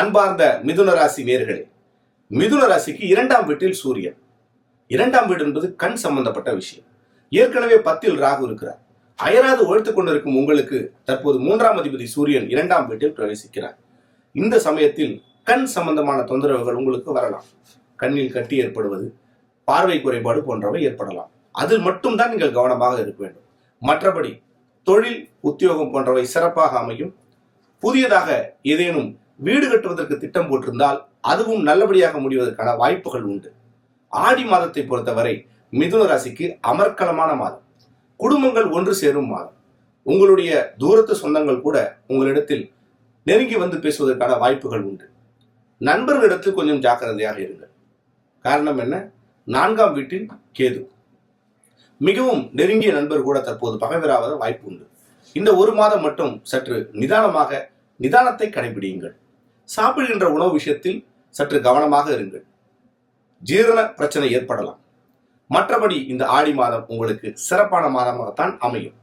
அன்பார்ந்த மிதுன ராசி நேயர்களே, மிதுன ராசிக்கு 2ஆம் வீட்டில் சூரியன். 2ஆம் வீடு என்பது கண் சம்பந்தப்பட்ட விஷயம். ஏற்கனவே 10ல் ராகு இருக்கிறார். அயராது உழைத்துக் கொண்டிருக்கும் உங்களுக்கு தற்போது 3ஆம் அதிபதி சூரியன் 2ஆம் வீட்டில் பிரவேசிக்கிறார். இந்த சமயத்தில் கண் சம்பந்தமான தொந்தரவுகள் உங்களுக்கு வரலாம். கண்ணில் கட்டி ஏற்படுவது, பார்வை குறைபாடு போன்றவை ஏற்படலாம். அதில் மட்டும்தான் நீங்கள் கவனமாக இருக்க வேண்டும். மற்றபடி தொழில், உத்தியோகம் போன்றவை சிறப்பாக அமையும். புதியதாக ஏதேனும் வீடு கட்டுவதற்கு திட்டம் போட்டிருந்தால் அதுவும் நல்லபடியாக முடிவதற்கான வாய்ப்புகள் உண்டு. ஆடி மாதத்தை பொறுத்தவரை மிதுன ராசிக்கு அமர்க்கலமான மாதம். குடும்பங்கள் ஒன்று சேரும் மாதம். உங்களுடைய தூரத்து சொந்தங்கள் கூட உங்களிடத்தில் நெருங்கி வந்து பேசுவதற்கான வாய்ப்புகள் உண்டு. நண்பர்களிடத்தில் கொஞ்சம் ஜாக்கிரதையாக இருங்கள். காரணம் என்ன? 4ஆம் வீட்டில் கேது. மிகவும் நெருங்கிய நண்பர் கூட தற்போது பகைவராக வாய்ப்பு உண்டு. இந்த ஒரு மாதம் மட்டும் சற்று நிதானத்தை கடைபிடியுங்கள். சாப்பிடுகின்ற உணவு விஷயத்தில் சற்று கவனமாக இருங்கள். ஜீரண பிரச்சனை ஏற்படலாம். மற்றபடி இந்த ஆடி மாதம் உங்களுக்கு சிறப்பான மாதமாகத்தான் அமையும்.